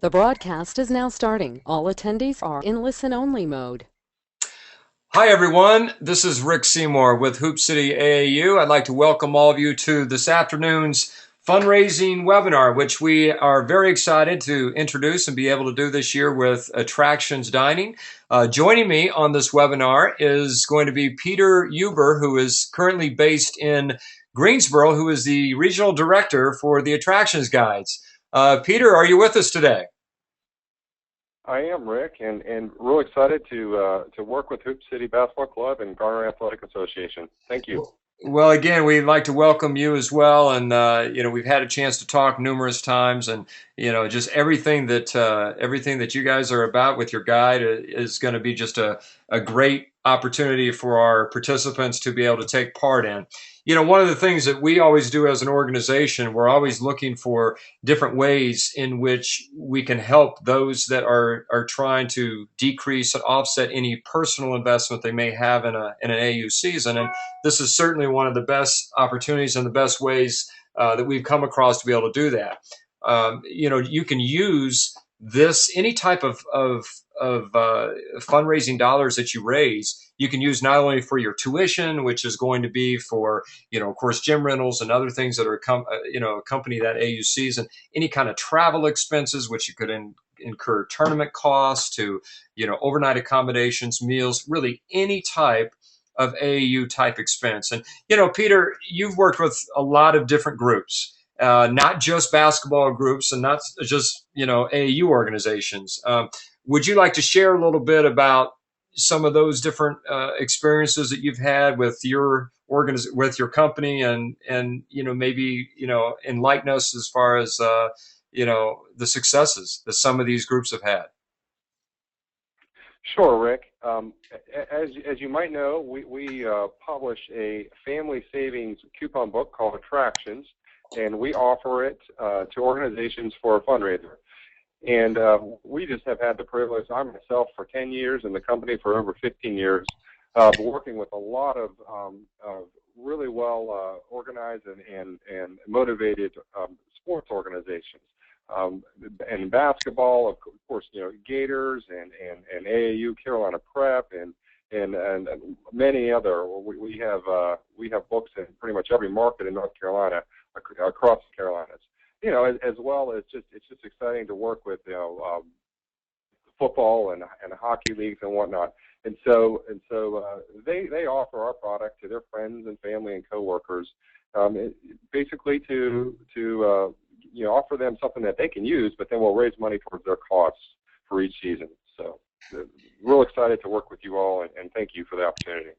The broadcast is now starting. All attendees are in listen-only mode. Hi, everyone. This is Rick Seymour with Hoop City AAU. I'd like to welcome all of you to this afternoon's fundraising webinar, which we are very excited to introduce and be able to do this year with Attractions Dining. Joining me on this webinar is going to be Peter Huber, who is currently based in Greensboro, who is the regional director for the Attractions Guides. Peter, are you with us today? I am, Rick, and real excited to work with Hoop City Basketball Club and Garner Athletic Association. Thank you. Well, again, we'd like to welcome you as well, and we've had a chance to talk numerous times, and just everything that you guys are about with your guide is going to be just a great opportunity for our participants to be able to take part in. One of the things that we always do as an organization, we're always looking for different ways in which we can help those that are trying to decrease and offset any personal investment they may have in an AU season. And this is certainly one of the best opportunities and the best ways that we've come across to be able to do that. You can use any type of fundraising dollars that you raise. You can use not only for your tuition, which is going to be for, of course, gym rentals and other things that are, accompany that AU season, any kind of travel expenses, which you could incur tournament costs to, overnight accommodations, meals, really any type of AAU type expense. And, Peter, you've worked with a lot of different groups. Not just basketball groups and not just, AAU organizations. Would you like to share a little bit about some of those different experiences that you've had with your with your company and maybe enlighten us as far as the successes that some of these groups have had? Sure, Rick. As you might know, we publish a family savings coupon book called Attractions, and we offer it to organizations for a fundraiser. And we just have had the privilege, I myself for 10 years and the company for over 15 years, working with a lot of really well organized and motivated sports organizations. And basketball, of course, Gators and AAU Carolina Prep and many other. We have books in pretty much every market in North Carolina, across the Carolinas. As well as it's just exciting to work with football and hockey leagues and whatnot. And so they offer our product to their friends and family and coworkers, basically to offer them something that they can use, but then we'll raise money towards their costs for each season. So real excited to work with you all, and thank you for the opportunity.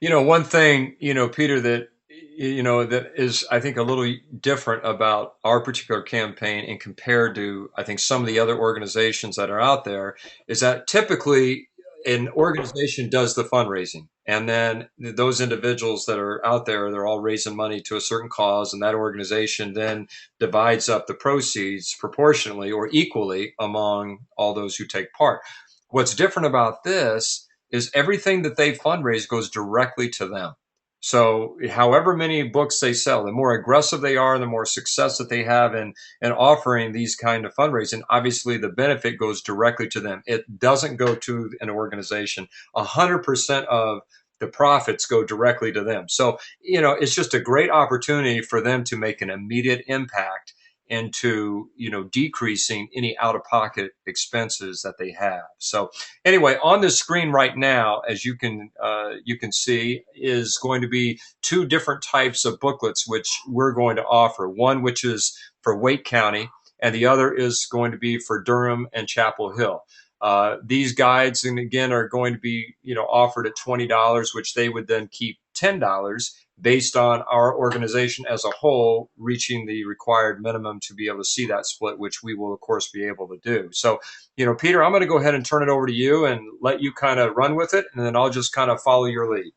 One thing, Peter, that that is, I think, a little different about our particular campaign and compared to, I think, some of the other organizations that are out there, is that typically an organization does the fundraising, and then those individuals that are out there, they're all raising money to a certain cause, and that organization then divides up the proceeds proportionally or equally among all those who take part. What's different about this is everything that they fundraise goes directly to them. So however many books they sell, the more aggressive they are, the more success that they have in offering these kind of fundraising, obviously the benefit goes directly to them. It doesn't go to an organization. 100% of the profits go directly to them. So, it's just a great opportunity for them to make an immediate impact into, decreasing any out-of-pocket expenses that they have. So anyway, on the screen right now, as you can see, is going to be two different types of booklets which we're going to offer. One which is for Wake County, and the other is going to be for Durham and Chapel Hill. These guides, and again, are going to be offered at $20, which they would then keep $10 based on our organization as a whole reaching the required minimum to be able to see that split, which we will, of course, be able to do. So, Peter, I'm going to go ahead and turn it over to you and let you kind of run with it, and then I'll just kind of follow your lead.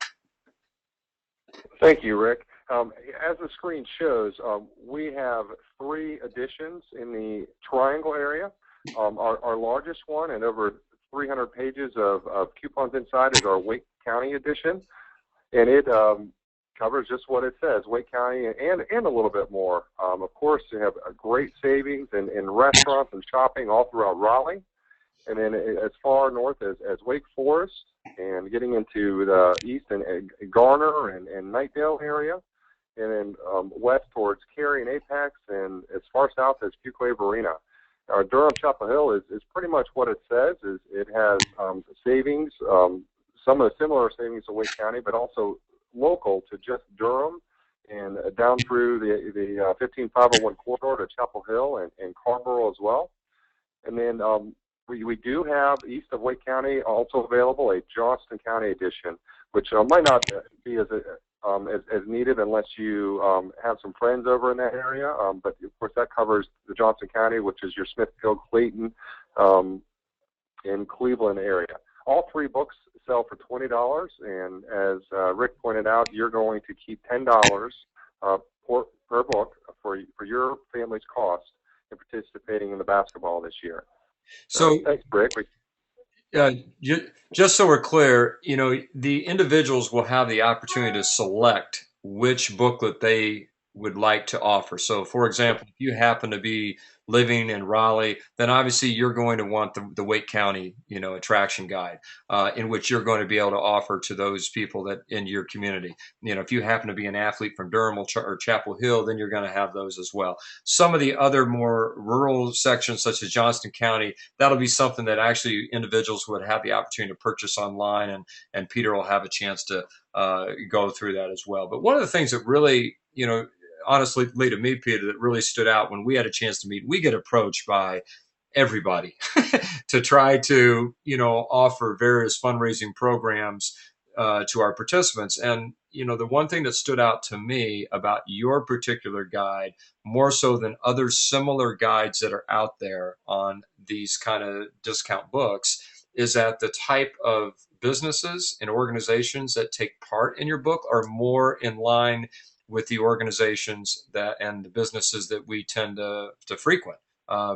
Thank you, Rick. As the screen shows, we have 3 editions in the Triangle area. Our largest one, and over 300 pages of coupons inside, is our Wake County edition, and it covers just what it says, Wake County, and a little bit more. Of course, you have a great savings in restaurants and shopping all throughout Raleigh, and then as far north as Wake Forest, and getting into the east and Garner and Knightdale area, and then west towards Cary and Apex, and as far south as Fuquay Arena. Durham Chapel Hill is pretty much what it says. It has savings, some of the similar savings to Wake County, but also local to just Durham and down through the 15501 corridor to Chapel Hill and Carrboro as well. And then we do have east of Wake County also available a Johnston County edition, which might not be as needed unless you have some friends over in that area. But of course that covers the Johnston County, which is your Smithfield, Clayton, and Cleveland area. All three books sell for $20, and as Rick pointed out, you're going to keep $10 per book for your family's cost in participating in the basketball this year. So Thanks, Rick. just so we're clear, the individuals will have the opportunity to select which booklet they would like to offer. So, for example, if you happen to be living in Raleigh, then obviously you're going to want the Wake County, attraction guide, in which you're going to be able to offer to those people that in your community. If you happen to be an athlete from Durham or Chapel Hill, then you're going to have those as well. Some of the other more rural sections, such as Johnston County, that'll be something that actually individuals would have the opportunity to purchase online, and Peter will have a chance to go through that as well. But one of the things that really, honestly, to me, Peter, that really stood out when we had a chance to meet, we get approached by everybody to try to, offer various fundraising programs to our participants. And, the one thing that stood out to me about your particular guide, more so than other similar guides that are out there on these kind of discount books, is that the type of businesses and organizations that take part in your book are more in line with the organizations and the businesses that we tend to frequent,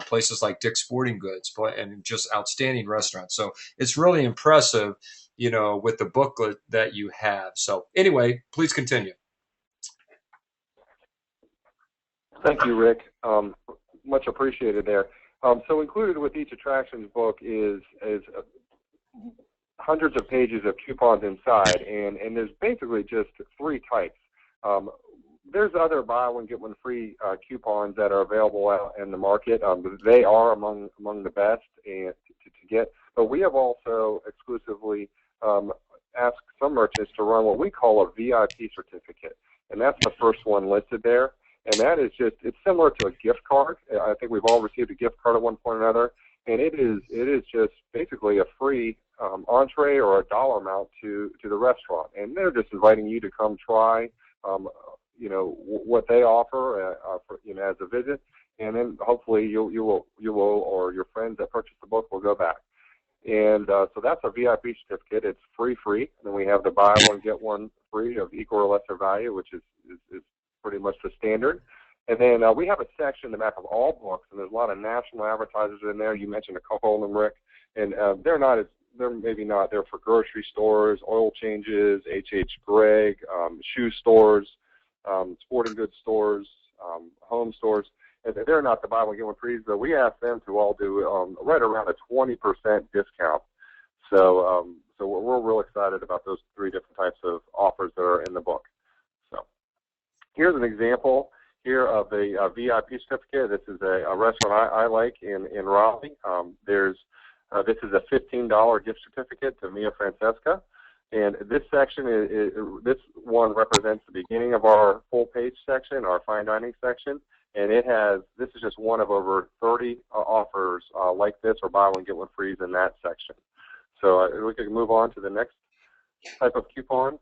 places like Dick's Sporting Goods and just outstanding restaurants. So it's really impressive, with the booklet that you have. So anyway, please continue. Thank you, Rick. Much appreciated there. So included with each attractions book is hundreds of pages of coupons inside, and there's basically just three types. There's other buy one get one free coupons that are available out in the market. They are among the best and to get. But we have also exclusively asked some merchants to run what we call a VIP certificate, and that's the first one listed there. And that is it's similar to a gift card. I think we've all received a gift card at one point or another, and it is just basically a free entree or a dollar amount to the restaurant, and they're just inviting you to come try what they offer as a visit, and then hopefully you will or your friends that purchase the book will go back. And so that's a VIP certificate. It's free. And then we have the buy one get one free of equal or lesser value, which is pretty much the standard. And then we have a section in the back of all books, and there's a lot of national advertisers in there. You mentioned a couple of them, Rick, and they're maybe not. They're for grocery stores, oil changes, H.H. Gregg, shoe stores, sporting goods stores, home stores. And they're not the buy one get one free, but we asked them to all do right around a 20% discount. So we're real excited about those three different types of offers that are in the book. So here's an example here of a VIP certificate. This is a restaurant I like in Raleigh. This is a $15 gift certificate to Mia Francesca. And this section this one represents the beginning of our full page section, our fine dining section, and this is just one of over 30 offers like this, or buy one get one free in that section. So we can move on to the next type of coupon,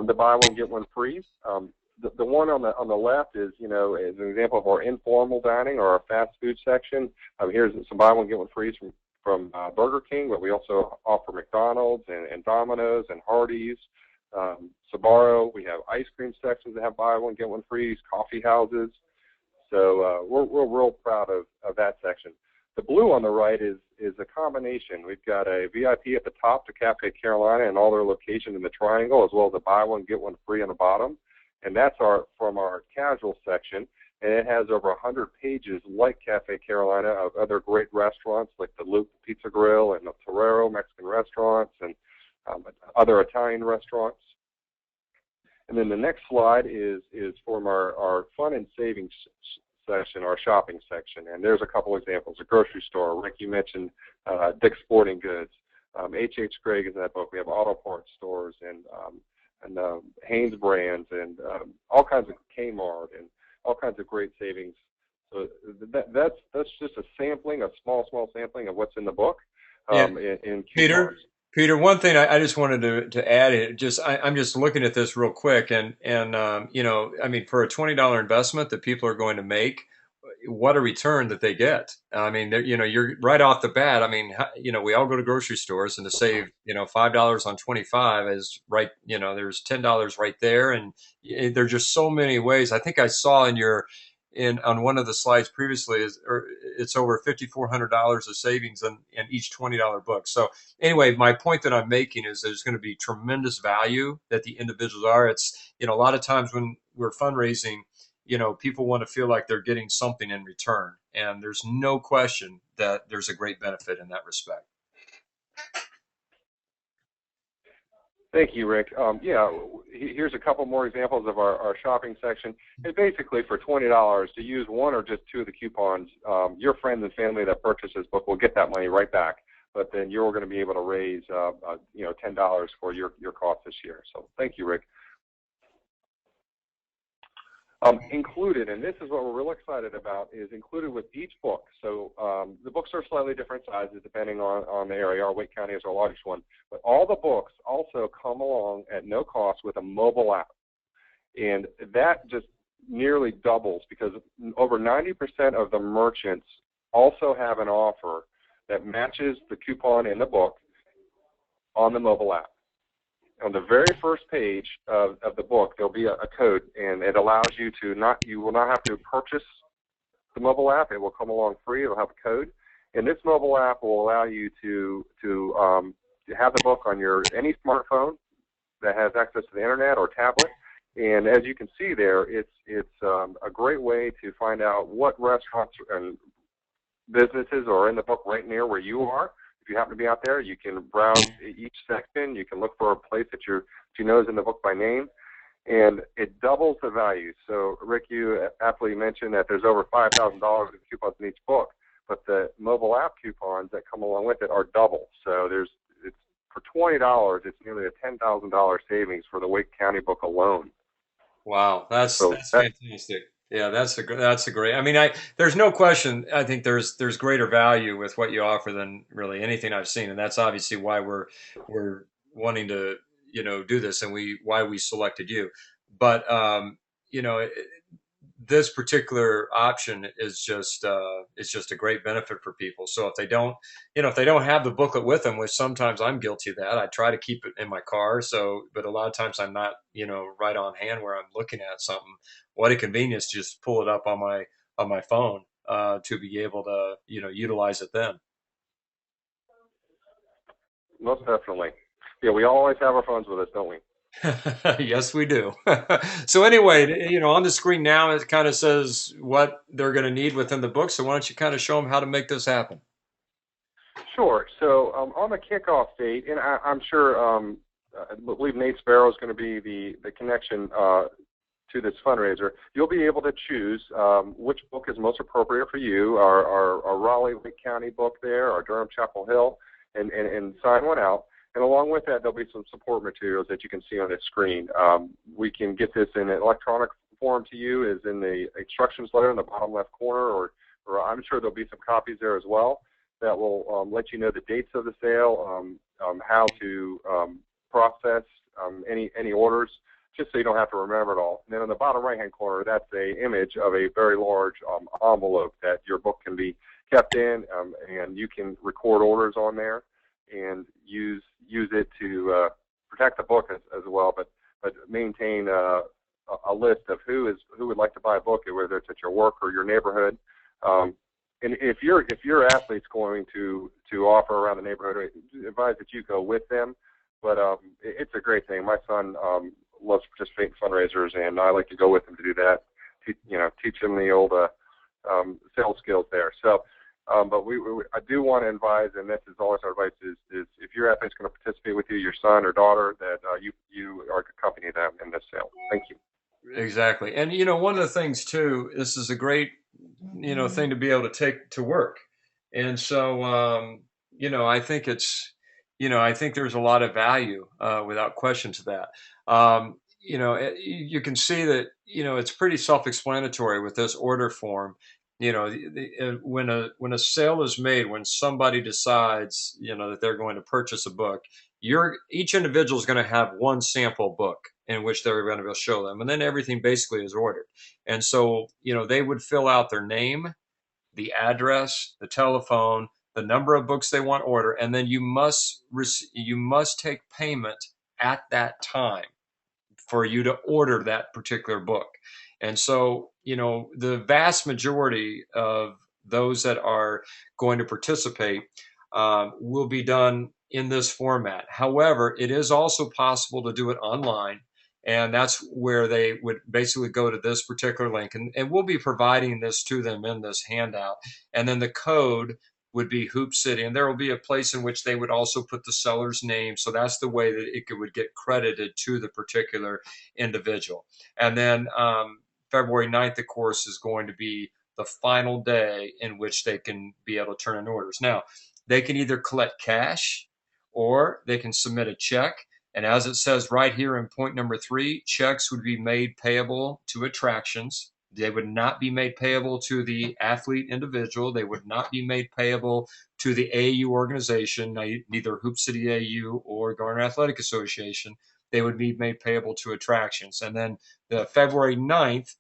the buy one get one free. The one on the left is is an example of our informal dining or our fast food section. Here's some buy one get one free from Burger King, but we also offer McDonald's and Domino's and Hardee's, Sbarro. We have ice cream sections that have buy one get one free, coffee houses. So we're real proud of that section. The blue on the right is a combination. We've got a VIP at the top to Cafe Carolina and all their locations in the triangle, as well as a buy one get one free on the bottom. and that's from our casual section. And it has over 100 pages, like Cafe Carolina, of other great restaurants like the Loop Pizza Grill and the Torero Mexican restaurants and other Italian restaurants. And then the next slide is from our fun and savings section, our shopping section. And there's a couple examples. A grocery store, like you mentioned, Dick's Sporting Goods. H.H. Gregg is in that book. We have auto parts stores and Hanes brands and all kinds of Kmart and all kinds of great savings. So that's just a sampling, a small sampling of what's in the book. In Peter, one thing I just wanted to add, I'm just looking at this real quick, and you know, I mean, for a $20 investment that people are going to make, what a return that they get. I mean, you know, you're right off the bat. I mean, you know, we all go to grocery stores, and to save, you know, $5 on 25 is right. You know, there's $10 right there, and there's just so many ways. I think I saw on one of the slides previously it's over $5,400 of savings in each $20 book. So anyway, my point that I'm making is there's going to be tremendous value that the individuals are. It's, you know, a lot of times when we're fundraising, you know, people want to feel like they're getting something in return. And there's no question that there's a great benefit in that respect. Thank you, Rick. Yeah, here's a couple more examples of our shopping section. And basically, for $20, to use one or just two of the coupons, your friends and family that purchase this book will get that money right back. But then you're going to be able to raise, you know, $10 for your cost this year. So thank you, Rick. Included, and this is what we're real excited about, is included with each book. So the books are slightly different sizes depending on the area. Our Wake County is our largest one. But all the books also come along at no cost with a mobile app. And that just nearly doubles because over 90% of the merchants also have an offer that matches the coupon in the book on the mobile app. On the very first page of the book, there'll be a code, and it allows you you will not have to purchase the mobile app. It will come along free. It'll have a code. And this mobile app will allow you to have the book on any smartphone that has access to the internet or tablet. And as you can see there, it's a great way to find out what restaurants and businesses are in the book right near where you are. If you happen to be out there, you can browse each section. You can look for a place that you know is in the book by name, and it doubles the value. So, Rick, you aptly mentioned that there's over $5,000 in coupons in each book, but the mobile app coupons that come along with it are double. So it's for $20, it's nearly a $10,000 savings for the Wake County book alone. Wow, that's fantastic. Yeah, that's a great. I mean, there's no question. I think there's greater value with what you offer than really anything I've seen, and that's obviously why we're wanting to, you know, do this, and why we selected you. But you know, this particular option is just it's just a great benefit for people. So if they don't, you know, if they don't have the booklet with them, which sometimes I'm guilty of that, I try to keep it in my car. So, but a lot of times I'm not, you know, right on hand where I'm looking at something. What a convenience to just pull it up on my phone to be able to, you know, utilize it then. Most definitely. Yeah, we always have our phones with us, don't we? Yes, we do. So anyway, you know, on the screen now, it kind of says what they're going to need within the book. So why don't you kind of show them how to make this happen? Sure. So on the kickoff date, and I'm sure, I believe Nate Sparrow is going to be the connection to this fundraiser. You'll be able to choose which book is most appropriate for you, our Raleigh Wake County book there, our Durham Chapel Hill, and sign one out. And along with that, there'll be some support materials that you can see on the screen. We can get this in an electronic form to you, is in the instructions letter in the bottom left corner, or I'm sure there'll be some copies there as well that will let you know the dates of the sale, how to process any orders, just so you don't have to remember it all. And then on the bottom right-hand corner, that's an image of a very large envelope that your book can be kept in, and you can record orders on there and use it to protect the book as well, but maintain a list of who would like to buy a book, whether it's at your work or your neighborhood. And if your athlete's going to offer around the neighborhood, I advise that you go with them. But it's a great thing. My son loves to participate in fundraisers, and I like to go with them to do that. Teach them the old sales skills there. So, but I do want to advise, and this is always our advice: is if your athlete's going to participate with you, your son or daughter, that you are to accompany them in this sale. Thank you. Exactly. And, one of the things too, this is a great, thing to be able to take to work. And so, I think I think there's a lot of value, without question to that. You can see that, it's pretty self-explanatory with this order form. When a sale is made, when somebody decides, that they're going to purchase a book, each individual is going to have one sample book in which they're going to show them, and then everything basically is ordered. And so, they would fill out their name, the address, the telephone, the number of books they want to order, and then you must take payment at that time for you to order that particular book. And so, the vast majority of those that are going to participate will be done in this format. However, it is also possible to do it online. And that's where they would basically go to this particular link. And we'll be providing this to them in this handout. And then the code would be Hoop City. And there will be a place in which they would also put the seller's name. So that's the way that it would get credited to the particular individual. And then February 9th, of course, is going to be the final day in which they can be able to turn in orders. Now, they can either collect cash or they can submit a check. And as it says right here in point number 3, checks would be made payable to attractions. They would not be made payable to the athlete individual. They would not be made payable to the AAU organization, neither Hoop City AAU or Garner Athletic Association. They would be made payable to attractions. And then the February 9th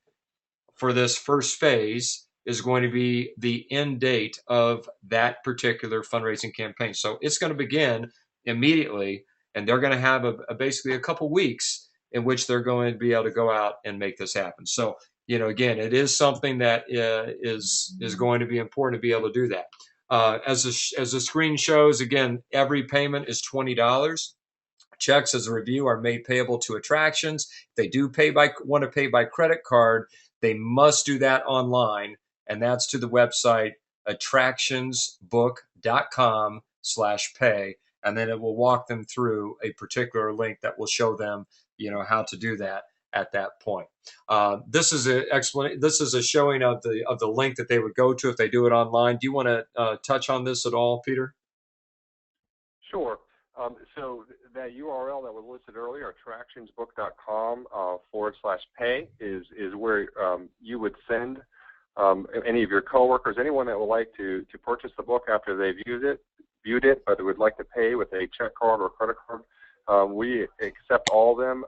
for this first phase is going to be the end date of that particular fundraising campaign. So it's going to begin immediately, and they're going to have basically a couple weeks in which they're going to be able to go out and make this happen. So, again, it is something that is going to be important to be able to do that. As the screen shows, again, every payment is $20. Checks as a review are made payable to attractions. If they do want to pay by credit card, they must do that online, and that's to the website attractionsbook.com/pay. And then it will walk them through a particular link that will show them, how to do that at that point. This is a showing of the link that they would go to if they do it online. Do you want to touch on this at all, Peter? Sure. So that URL that was listed earlier, attractionsbook.com/pay, is where you would send any of your coworkers, anyone that would like to purchase the book after they've viewed it, but would like to pay with a check card or credit card. We accept all of them.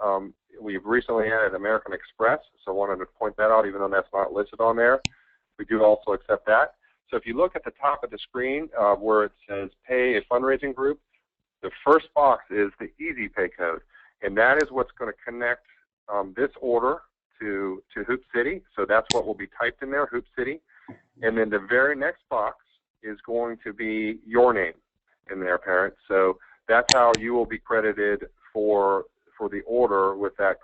We've recently added American Express, so I wanted to point that out, even though that's not listed on there. We do also accept that. So if you look at the top of the screen where it says Pay a Fundraising Group, the first box is the Easy Pay code, and that is what's going to connect this order to Hoop City. So that's what will be typed in there, Hoop City. And then the very next box is going to be your name in there, parent. So that's how you will be credited for the order with that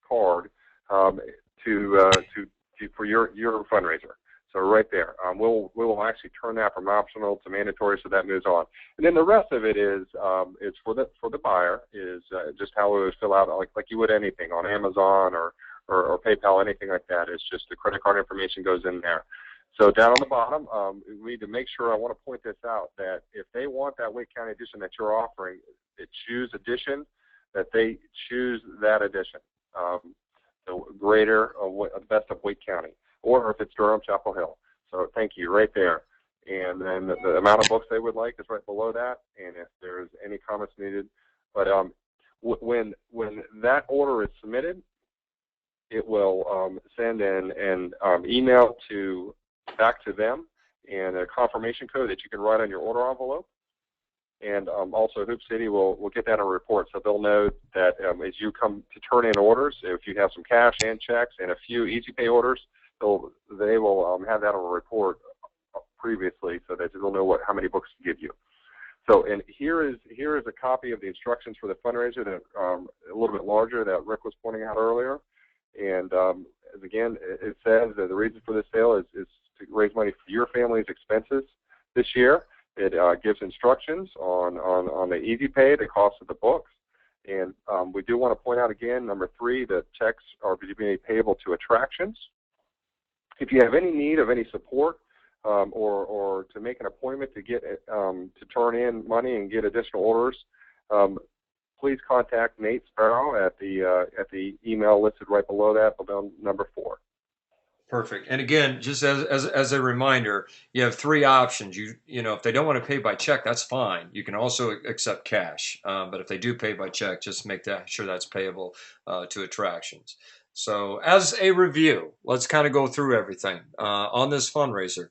card for your fundraiser. So right there, we'll actually turn that from optional to mandatory, so that moves on. And then the rest of it is for the buyer is just how we would fill out like you would anything on Amazon or PayPal, anything like that. It's just the credit card information goes in there. So down on the bottom, we need to make sure, I want to point this out, that if they want that Wake County edition that you're offering, the choose edition, that they choose that edition, the greater best of Wake County, or if it's Durham, Chapel Hill. So thank you, right there. And then the amount of books they would like is right below that, and if there's any comments needed. But when that order is submitted, it will send an email back to them and a confirmation code that you can write on your order envelope. And also Hoop City will get that on a report, so they'll know that as you come to turn in orders, if you have some cash and checks and a few Easy Pay orders, they will have that on a report previously, so that they'll know how many books to give you. So, and here is a copy of the instructions for the fundraiser that a little bit larger that Rick was pointing out earlier. And as again, it says that the reason for this sale is to raise money for your family's expenses this year. It gives instructions on the easy pay, the cost of the books. And we do want to point out again, number 3, the checks are being payable to attractions. If you have any need of any support or to make an appointment to get to turn in money and get additional orders, please contact Nate Sparrow at the email listed right below that, below number 4. Perfect. And again, just as a reminder, you have 3 options. You know, if they don't want to pay by check, that's fine. You can also accept cash. But if they do pay by check, just make sure that's payable to attractions. So as a review, let's kind of go through everything on this fundraiser.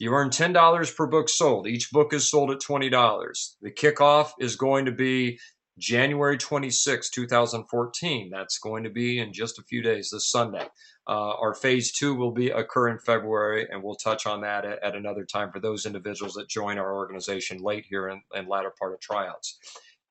You earn $10 per book sold. Each book is sold at $20. The kickoff is going to be January 26, 2014. That's going to be in just a few days, this Sunday. Our phase 2 will occur in February, and we'll touch on that at another time for those individuals that join our organization late here in latter part of tryouts.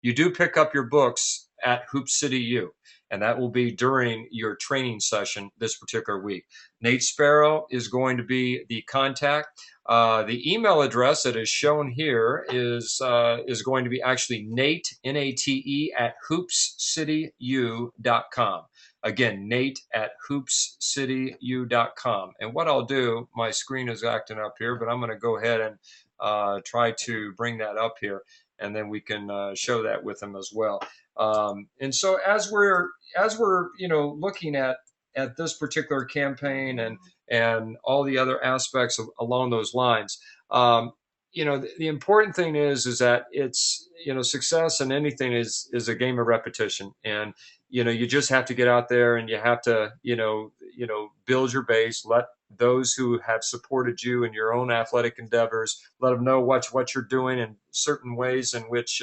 You do pick up your books at Hoop City U, and that will be during your training session this particular week. Nate Sparrow is going to be the contact. The email address that is shown here is going to be actually Nate, N-A-T-E, at hoopscityu.com. Again, Nate at hoopscityu.com. And what I'll do, my screen is acting up here, but I'm going to go ahead and try to bring that up here, and then we can show that with them as well. And so as we're looking at this particular campaign and all the other aspects along those lines, the important thing is that it's, success in anything is a game of repetition. And, you just have to get out there and you have to, build your base, let those who have supported you in your own athletic endeavors, let them know what you're doing in certain ways in which,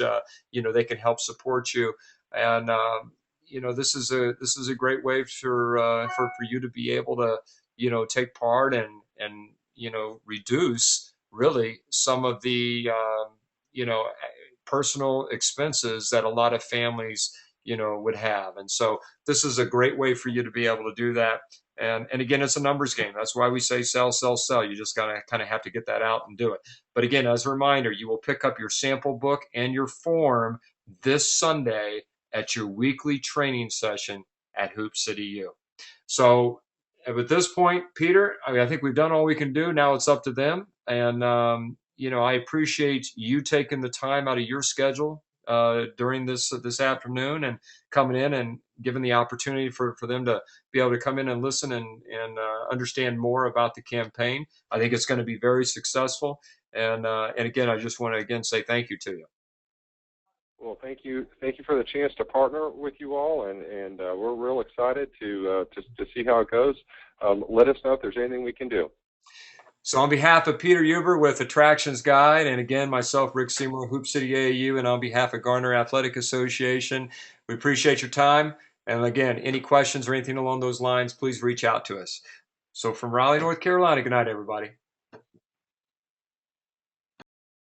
they can help support you. And, this is a great way for you to be able to, take part and reduce really some of the, personal expenses that a lot of families, would have. And so this is a great way for you to be able to do that. And again, it's a numbers game. That's why we say sell, sell, sell. You just gotta kind of have to get that out and do it. But again, as a reminder, you will pick up your sample book and your form this Sunday at your weekly training session at Hoop City U. So at this point, Peter, I think we've done all we can do. Now it's up to them. And, I appreciate you taking the time out of your schedule during this afternoon and coming in and giving the opportunity for them to be able to come in and listen and understand more about the campaign. I think it's going to be very successful. And again, I just want to again say thank you to you. Well, thank you for the chance to partner with you all, and we're real excited to see how it goes. Let us know if there's anything we can do. So on behalf of Peter Huber with Attractions Guide, and again, myself, Rick Seymour, Hoop City AAU, and on behalf of Garner Athletic Association, we appreciate your time. And again, any questions or anything along those lines, please reach out to us. So from Raleigh, North Carolina, good night, everybody.